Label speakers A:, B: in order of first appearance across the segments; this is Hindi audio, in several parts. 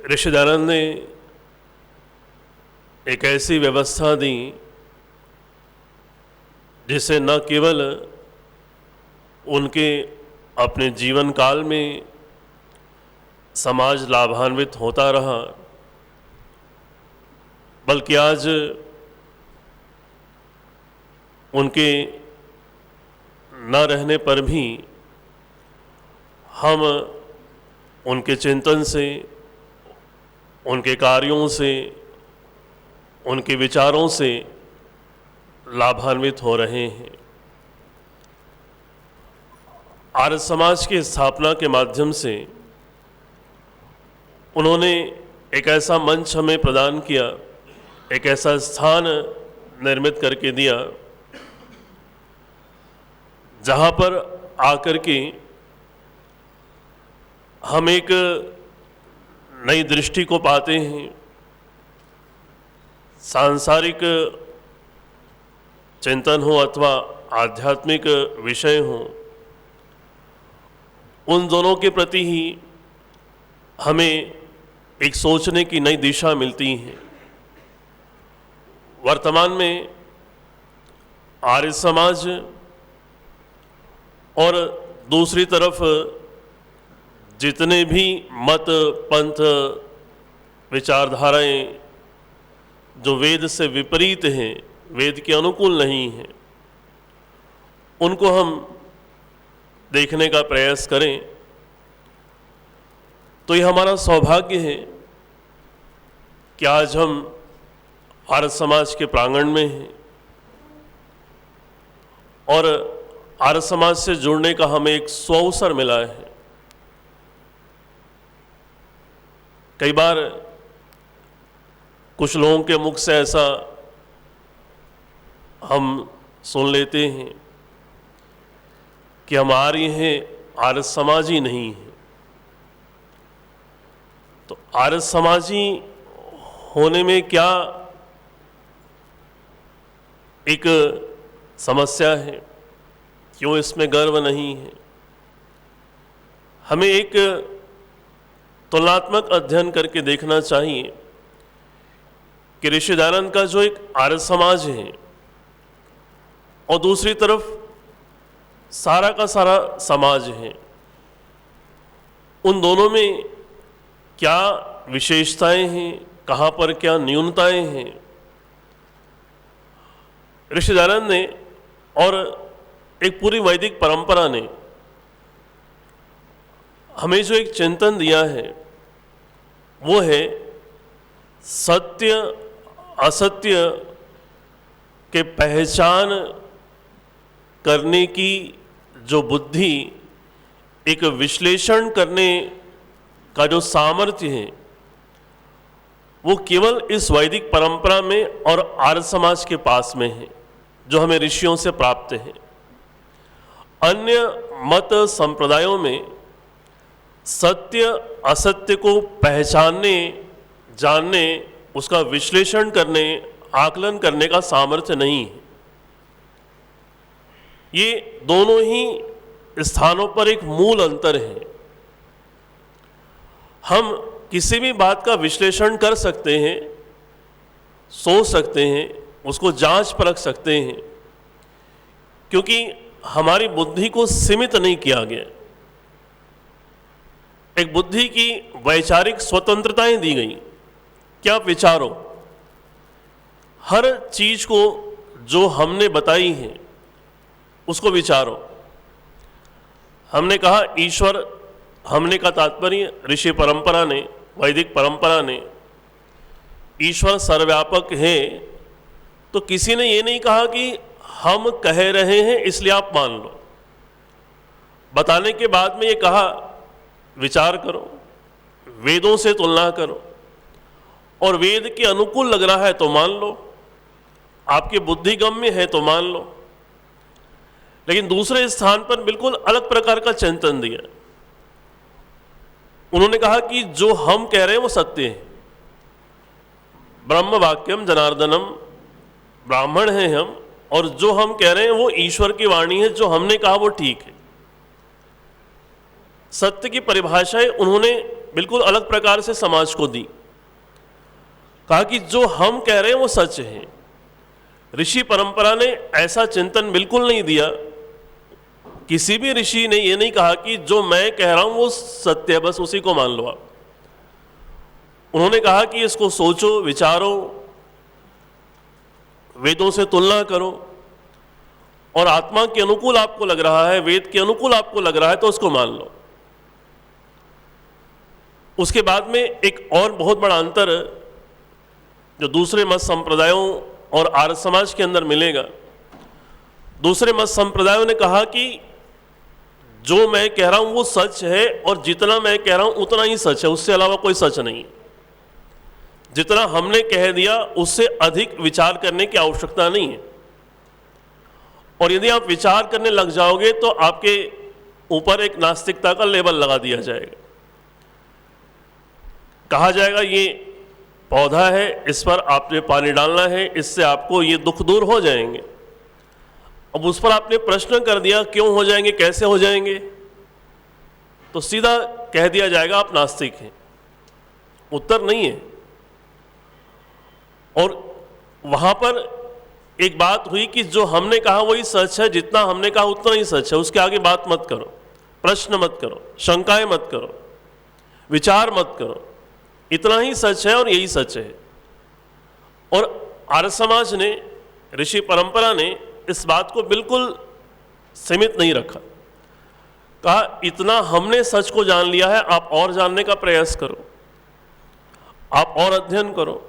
A: ऋषि दयानंद ने एक ऐसी व्यवस्था दी जिससे न केवल उनके अपने जीवन काल में समाज लाभान्वित होता रहा, बल्कि आज उनके न रहने पर भी हम उनके चिंतन से, उनके कार्यों से, उनके विचारों से लाभान्वित हो रहे हैं। आर्य समाज की स्थापना के माध्यम से उन्होंने एक ऐसा मंच हमें प्रदान किया, एक ऐसा स्थान निर्मित करके दिया जहाँ पर आकर के हम एक नई दृष्टि को पाते हैं। सांसारिक चिंतन हो अथवा आध्यात्मिक विषय हो, उन दोनों के प्रति ही हमें एक सोचने की नई दिशा मिलती है। वर्तमान में आर्य समाज और दूसरी तरफ जितने भी मत, पंथ, विचारधाराएं जो वेद से विपरीत हैं, वेद के अनुकूल नहीं हैं, उनको हम देखने का प्रयास करें तो ये हमारा सौभाग्य है कि आज हम आर्य समाज के प्रांगण में हैं और आर्य समाज से जुड़ने का हमें एक सुअवसर मिला है। कई बार कुछ लोगों के मुख से ऐसा हम सुन लेते हैं कि हम आर्य हैं, आर्य समाजी नहीं है। तो आर्य समाजी होने में क्या एक समस्या है, क्यों इसमें गर्व नहीं है? हमें एक तुलनात्मक अध्ययन करके देखना चाहिए कि ऋषि दयानंद का जो एक आर्य समाज है और दूसरी तरफ सारा का सारा समाज है, उन दोनों में क्या विशेषताएं हैं, कहाँ पर क्या न्यूनताएं हैं। ऋषि दयानंद ने और एक पूरी वैदिक परंपरा ने हमें जो एक चिंतन दिया है वो है सत्य असत्य के पहचान करने की जो बुद्धि, एक विश्लेषण करने का जो सामर्थ्य है, वो केवल इस वैदिक परंपरा में और आर्य समाज के पास में है, जो हमें ऋषियों से प्राप्त है। अन्य मत संप्रदायों में सत्य असत्य को पहचानने, जानने, उसका विश्लेषण करने, आकलन करने का सामर्थ्य नहीं है। ये दोनों ही स्थानों पर एक मूल अंतर है। हम किसी भी बात का विश्लेषण कर सकते हैं, सोच सकते हैं, उसको जांच परख सकते हैं, क्योंकि हमारी बुद्धि को सीमित नहीं किया गया। एक बुद्धि की वैचारिक स्वतंत्रताएं दी गई कि आप विचारो, हर चीज को जो हमने बताई है उसको विचारो। हमने कहा ईश्वर, हमने का तात्पर्य ऋषि परंपरा ने, वैदिक परंपरा ने, ईश्वर सर्वव्यापक है, तो किसी ने ये नहीं कहा कि हम कह रहे हैं इसलिए आप मान लो। बताने के बाद में ये कहा विचार करो, वेदों से तुलना करो, और वेद के अनुकूल लग रहा है तो मान लो, आपके बुद्धिगम्य है तो मान लो। लेकिन दूसरे स्थान पर बिल्कुल अलग प्रकार का चिंतन दिया। उन्होंने कहा कि जो हम कह रहे हैं वो सत्य है, ब्रह्म वाक्यम जनार्दनम, ब्राह्मण हैं हम, और जो हम कह रहे हैं वो ईश्वर की वाणी है, जो हमने कहा वो ठीक है। सत्य की परिभाषाएं उन्होंने बिल्कुल अलग प्रकार से समाज को दी। कहा कि जो हम कह रहे हैं वो सच है। ऋषि परंपरा ने ऐसा चिंतन बिल्कुल नहीं दिया। किसी भी ऋषि ने ये नहीं कहा कि जो मैं कह रहा हूं वो सत्य है, बस उसी को मान लो आप। उन्होंने कहा कि इसको सोचो, विचारो, वेदों से तुलना करो, और आत्मा के अनुकूल आपको लग रहा है, वेद के अनुकूल आपको लग रहा है तो उसको मान लो। उसके बाद में एक और बहुत बड़ा अंतर जो दूसरे मत संप्रदायों और आर्य समाज के अंदर मिलेगा, दूसरे मत संप्रदायों ने कहा कि जो मैं कह रहा हूं वो सच है, और जितना मैं कह रहा हूं उतना ही सच है, उससे अलावा कोई सच नहीं। जितना हमने कह दिया उससे अधिक विचार करने की आवश्यकता नहीं है। और यदि आप विचार करने लग जाओगे तो आपके ऊपर एक नास्तिकता का लेबल लगा दिया जाएगा। कहा जाएगा ये पौधा है, इस पर आपने पानी डालना है, इससे आपको ये दुख दूर हो जाएंगे। अब उस पर आपने प्रश्न कर दिया क्यों हो जाएंगे, कैसे हो जाएंगे, तो सीधा कह दिया जाएगा आप नास्तिक हैं। उत्तर नहीं है। और वहां पर एक बात हुई कि जो हमने कहा वही सच है, जितना हमने कहा उतना ही सच है, उसके आगे बात मत करो, प्रश्न मत करो, शंकाएं मत करो, विचार मत करो, इतना ही सच है और यही सच है। और आर्य समाज ने, ऋषि परंपरा ने इस बात को बिल्कुल सीमित नहीं रखा। कहा इतना हमने सच को जान लिया है, आप और जानने का प्रयास करो, आप और अध्ययन करो,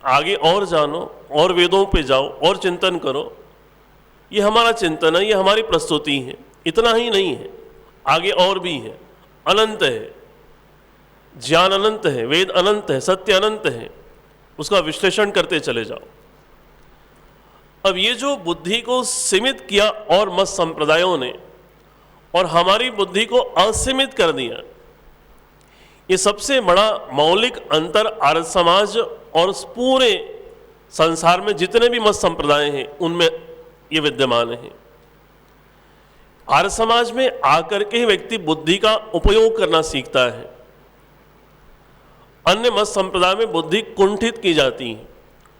A: आगे और जानो, और वेदों पे जाओ, और चिंतन करो। ये हमारा चिंतन है, ये हमारी प्रस्तुति है। इतना ही नहीं है, आगे और भी है, अनंत है, ज्ञान अनंत है, वेद अनंत है, सत्य अनंत है, उसका विश्लेषण करते चले जाओ। अब ये जो बुद्धि को सीमित किया और मत संप्रदायों ने, और हमारी बुद्धि को असीमित कर दिया, ये सबसे बड़ा मौलिक अंतर आर्य समाज और उस पूरे संसार में जितने भी मत संप्रदाय हैं उनमें ये विद्यमान है। आर्य समाज में आकर के ही व्यक्ति बुद्धि का उपयोग करना सीखता है। अन्य मत संप्रदाय में बुद्धि कुंठित की जाती है।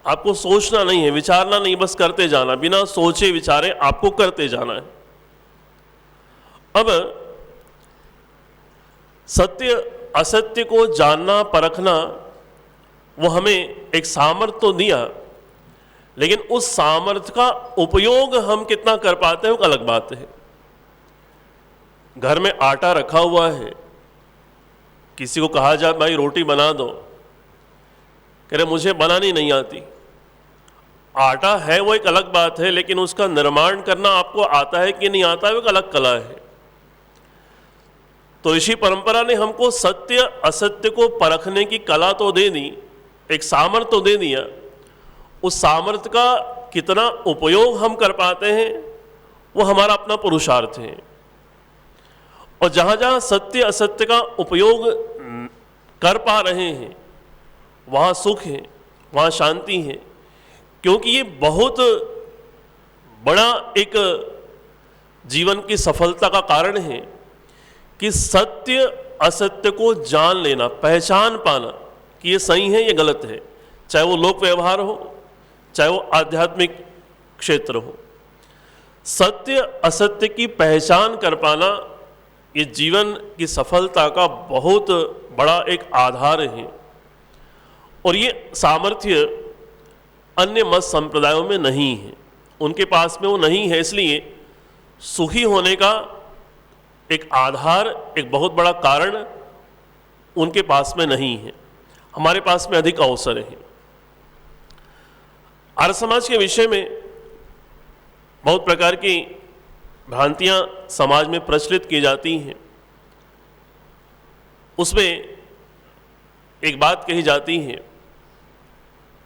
A: आपको सोचना नहीं है, विचारना नहीं, बस करते जाना, बिना सोचे विचारे आपको करते जाना है। अब सत्य असत्य को जानना, परखना, वो हमें एक सामर्थ्य तो दिया, लेकिन उस सामर्थ्य का उपयोग हम कितना कर पाते हैं वो अलग बात है। घर में आटा रखा हुआ है, किसी को कहा जाए भाई रोटी बना दो, कह रहे मुझे बनानी नहीं आती। आटा है वो एक अलग बात है, लेकिन उसका निर्माण करना आपको आता है कि नहीं आता है वो एक अलग कला है। तो ऋषि परंपरा ने हमको सत्य असत्य को परखने की कला तो दे दी, एक सामर्थ्य तो दे दिया। उस सामर्थ्य का कितना उपयोग हम कर पाते हैं वो हमारा अपना पुरुषार्थ है। और जहाँ जहाँ सत्य असत्य का उपयोग कर पा रहे हैं वहाँ सुख है, वहाँ शांति है, क्योंकि ये बहुत बड़ा एक जीवन की सफलता का कारण है कि सत्य असत्य को जान लेना, पहचान पाना कि ये सही है, ये गलत है, चाहे वो लोक व्यवहार हो, चाहे वो आध्यात्मिक क्षेत्र हो। सत्य असत्य की पहचान कर पाना ये जीवन की सफलता का बहुत बड़ा एक आधार है। और ये सामर्थ्य अन्य मत संप्रदायों में नहीं है, उनके पास में वो नहीं है, इसलिए सुखी होने का एक आधार, एक बहुत बड़ा कारण उनके पास में नहीं है। हमारे पास में अधिक अवसर है। आर्य समाज के विषय में बहुत प्रकार की भ्रांतियां समाज में प्रचलित की जाती हैं। उसमें एक बात कही जाती है,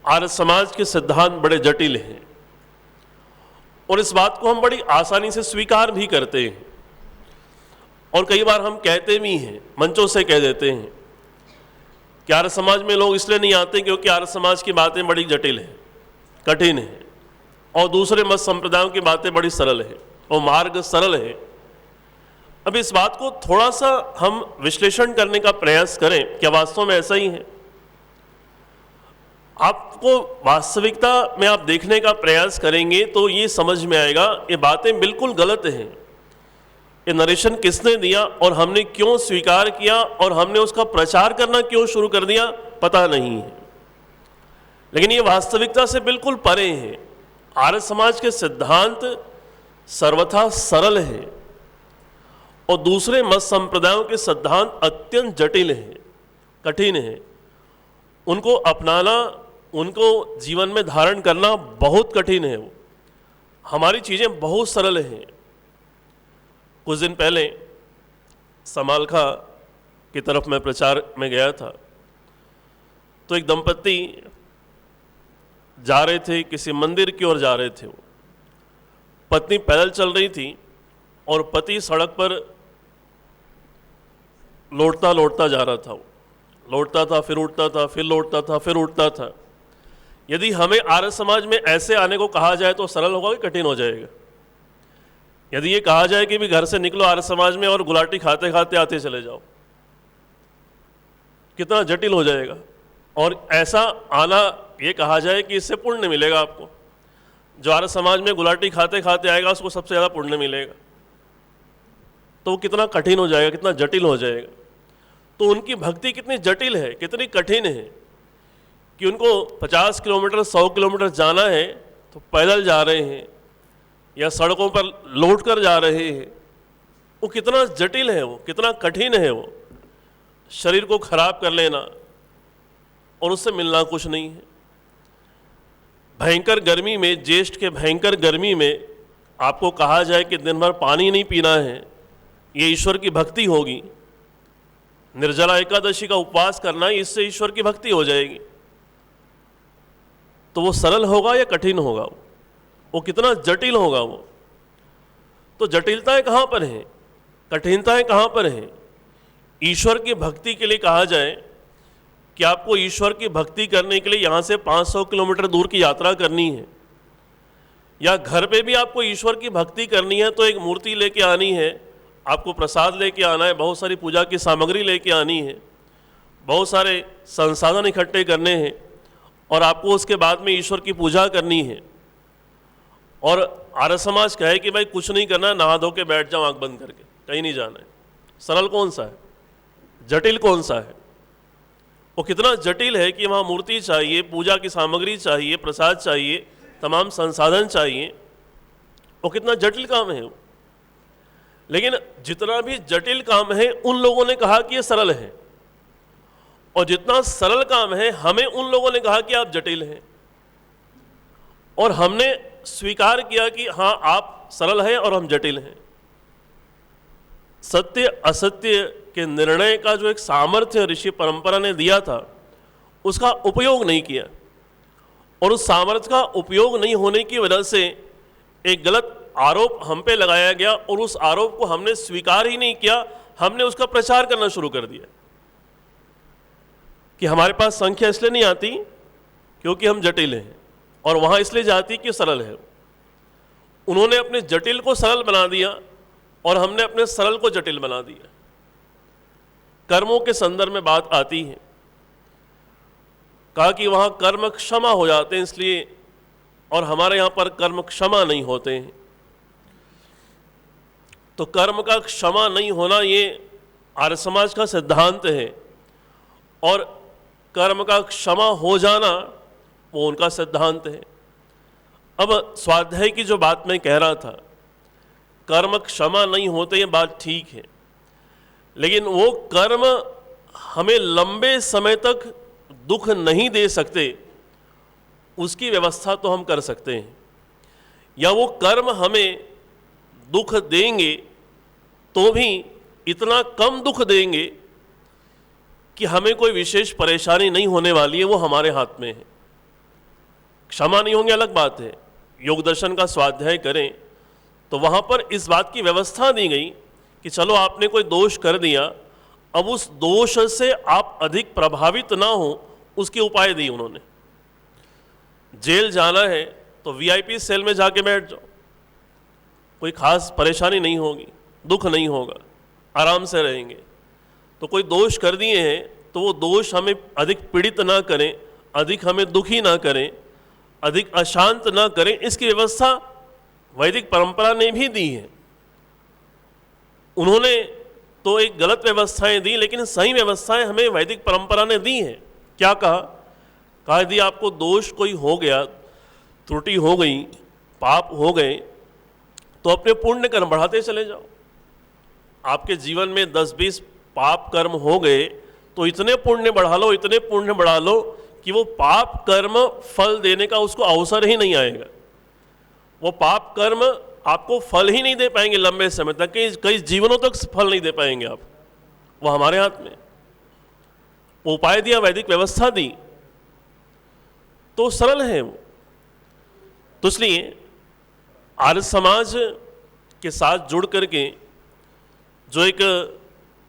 A: आर्य समाज के सिद्धांत बड़े जटिल हैं, और इस बात को हम बड़ी आसानी से स्वीकार भी करते हैं, और कई बार हम कहते भी हैं, मंचों से कह देते हैं कि आर्य समाज में लोग इसलिए नहीं आते क्योंकि आर्य समाज की बातें बड़ी जटिल हैं, कठिन है, और दूसरे मत संप्रदायों की बातें बड़ी सरल है, और मार्ग सरल है। अब इस बात को थोड़ा सा हम विश्लेषण करने का प्रयास करें, क्या वास्तव में ऐसा ही है? आपको वास्तविकता में आप देखने का प्रयास करेंगे तो ये समझ में आएगा ये बातें बिल्कुल गलत हैं। ये नरेशन किसने दिया और हमने क्यों स्वीकार किया और हमने उसका प्रचार करना क्यों शुरू कर दिया, पता नहीं है। लेकिन ये वास्तविकता से बिल्कुल परे है। आर्य समाज के सिद्धांत सर्वथा सरल है और दूसरे मत संप्रदायों के सिद्धांत अत्यंत जटिल है, कठिन है। उनको अपनाना, उनको जीवन में धारण करना बहुत कठिन है। वो हमारी चीज़ें बहुत सरल हैं। कुछ दिन पहले समालखा की तरफ मैं प्रचार में गया था, तो एक दंपत्ति जा रहे थे, किसी मंदिर की ओर जा रहे थे। वो पत्नी पैदल चल रही थी और पति सड़क पर लौटता लौटता जा रहा था। वो लौटता था, फिर उठता था, फिर लौटता था, फिर उठता था। यदि हमें आर्य समाज में ऐसे आने को कहा जाए तो सरल होगा कि कठिन हो जाएगा? यदि ये कहा जाए कि भी घर से निकलो आर्य समाज में और गुलाटी खाते खाते आते चले जाओ, कितना जटिल हो जाएगा। और ऐसा आना ये कहा जाए कि इससे पुण्य मिलेगा आपको, जो आर्य समाज में गुलाटी खाते खाते आएगा उसको सबसे ज़्यादा पुण्य मिलेगा, तो वो कितना कठिन हो जाएगा, कितना जटिल हो जाएगा। तो उनकी भक्ति कितनी जटिल है, कितनी कठिन है कि उनको 50 किलोमीटर 100 किलोमीटर जाना है तो पैदल जा रहे हैं या सड़कों पर लौट कर जा रहे हैं। वो कितना जटिल है, वो कितना कठिन है। वो शरीर को खराब कर लेना और उससे मिलना कुछ नहीं है। भयंकर गर्मी में, ज्येष्ठ के भयंकर गर्मी में आपको कहा जाए कि दिन भर पानी नहीं पीना है, ये ईश्वर की भक्ति होगी। निर्जला एकादशी का उपवास करना, इससे ईश्वर की भक्ति हो जाएगी। तो वो सरल होगा या कठिन होगा? वो कितना जटिल होगा? वो तो जटिलताएं कहाँ पर हैं, कठिनताएं कहाँ पर हैं? ईश्वर की भक्ति के लिए कहा जाए कि आपको ईश्वर की भक्ति करने के लिए यहाँ से 500 किलोमीटर दूर की यात्रा करनी है, या घर पे भी आपको ईश्वर की भक्ति करनी है तो एक मूर्ति लेके आनी है, आपको प्रसाद लेके आना है, बहुत सारी पूजा की सामग्री लेके आनी है, बहुत सारे संसाधन इकट्ठे करने हैं और आपको उसके बाद में ईश्वर की पूजा करनी है। और आर्य समाज कहे कि भाई कुछ नहीं करना, नहा धो के बैठ जाओ आंख बंद करके, कहीं नहीं जाना है। सरल कौन सा है, जटिल कौन सा है? वो कितना जटिल है कि वहाँ मूर्ति चाहिए, पूजा की सामग्री चाहिए, प्रसाद चाहिए, तमाम संसाधन चाहिए। वो कितना जटिल काम है वो। लेकिन जितना भी जटिल काम है उन लोगों ने कहा कि ये सरल है, और जितना सरल काम है हमें उन लोगों ने कहा कि आप जटिल हैं। और हमने स्वीकार किया कि हाँ आप सरल हैं और हम जटिल हैं। सत्य असत्य के निर्णय का जो एक सामर्थ्य ऋषि परंपरा ने दिया था उसका उपयोग नहीं किया, और उस सामर्थ्य का उपयोग नहीं होने की वजह से एक गलत आरोप हम पे लगाया गया, और उस आरोप को हमने स्वीकार ही नहीं किया, हमने उसका प्रचार करना शुरू कर दिया कि हमारे पास संख्या इसलिए नहीं आती क्योंकि हम जटिल हैं, और वहाँ इसलिए जाती कि सरल है। उन्होंने अपने जटिल को सरल बना दिया और हमने अपने सरल को जटिल बना दिया। कर्मों के संदर्भ में बात आती है, कहा कि वहाँ कर्म क्षमा हो जाते हैं इसलिए, और हमारे यहाँ पर कर्म क्षमा नहीं होते हैं। तो कर्म का क्षमा नहीं होना ये आर्य समाज का सिद्धांत है, और कर्म का क्षमा हो जाना वो उनका सिद्धांत है। अब स्वाध्याय की जो बात मैं कह रहा था, कर्म क्षमा नहीं होते ये बात ठीक है, लेकिन वो कर्म हमें लंबे समय तक दुख नहीं दे सकते, उसकी व्यवस्था तो हम कर सकते हैं। या वो कर्म हमें दुख देंगे तो भी इतना कम दुख देंगे कि हमें कोई विशेष परेशानी नहीं होने वाली है, वो हमारे हाथ में है। क्षमा नहीं होंगे अलग बात है। योग दर्शन का स्वाध्याय करें तो वहाँ पर इस बात की व्यवस्था दी गई कि चलो आपने कोई दोष कर दिया, अब उस दोष से आप अधिक प्रभावित ना हो उसके उपाय दिए उन्होंने। जेल जाना है तो वीआईपी सेल में जाके बैठ जाओ, कोई खास परेशानी नहीं होगी, दुख नहीं होगा। आराम से रहेंगे। तो कोई दोष कर दिए हैं तो वो दोष हमें अधिक पीड़ित ना करें, अधिक हमें दुखी ना करें, अधिक अशांत ना करें, इसकी व्यवस्था वैदिक परंपरा ने भी दी है। उन्होंने तो एक गलत व्यवस्थाएं दी, लेकिन सही व्यवस्थाएं हमें वैदिक परंपरा ने दी हैं। क्या कहा यदि आपको दोष कोई हो गया, त्रुटि हो गई, पाप हो गए, तो अपने पुण्य कर्म बढ़ाते चले जाओ। आपके जीवन में 10-20 पाप कर्म हो गए तो इतने पुण्य बढ़ा लो, इतने पुण्य बढ़ा लो कि वो पाप कर्म फल देने का उसको अवसर ही नहीं आएगा। वो पाप कर्म आपको फल ही नहीं दे पाएंगे लंबे समय तक, कई जीवनों तक फल नहीं दे पाएंगे आप। वो हमारे हाथ में वो उपाय दिया, वैदिक व्यवस्था दी, तो सरल है वो। तो इसलिए आर्य समाज के साथ जुड़ करके जो एक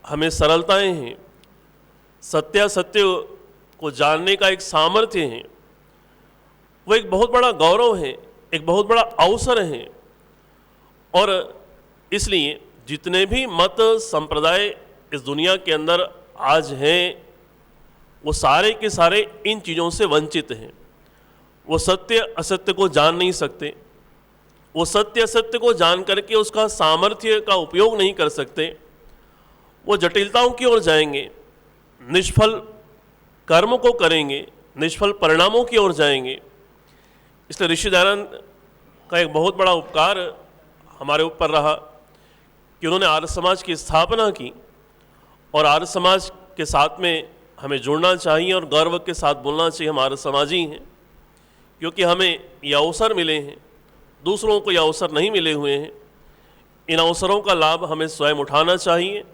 A: हमें सरलताएं हैं, सत्यासत्य को जानने का एक सामर्थ्य है, वो एक बहुत बड़ा गौरव है, एक बहुत बड़ा अवसर है। और इसलिए जितने भी मत संप्रदाय इस दुनिया के अंदर आज हैं, वो सारे के सारे इन चीज़ों से वंचित हैं। वो सत्य असत्य को जान नहीं सकते, वो सत्य असत्य को जान करके उसका सामर्थ्य का उपयोग नहीं कर सकते। वो जटिलताओं की ओर जाएंगे, निष्फल कर्म को करेंगे, निष्फल परिणामों की ओर जाएंगे। इसलिए ऋषि दयानंद का एक बहुत बड़ा उपकार हमारे ऊपर रहा कि उन्होंने आर्य समाज की स्थापना की, और आर्य समाज के साथ में हमें जुड़ना चाहिए और गर्व के साथ बोलना चाहिए हम आर्य समाजी हैं, क्योंकि हमें ये अवसर मिले हैं, दूसरों को ये अवसर नहीं मिले हुए हैं। इन अवसरों का लाभ हमें स्वयं उठाना चाहिए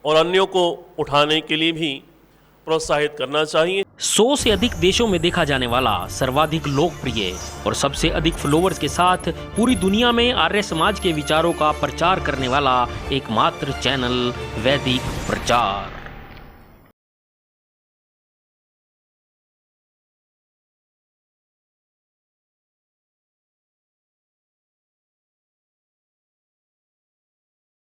A: और अन्यों को उठाने के लिए भी प्रोत्साहित करना चाहिए।
B: 100 से अधिक देशों में देखा जाने वाला, सर्वाधिक लोकप्रिय और सबसे अधिक फॉलोअर्स के साथ पूरी दुनिया में आर्य समाज के विचारों का प्रचार करने वाला एकमात्र चैनल वैदिक प्रचार।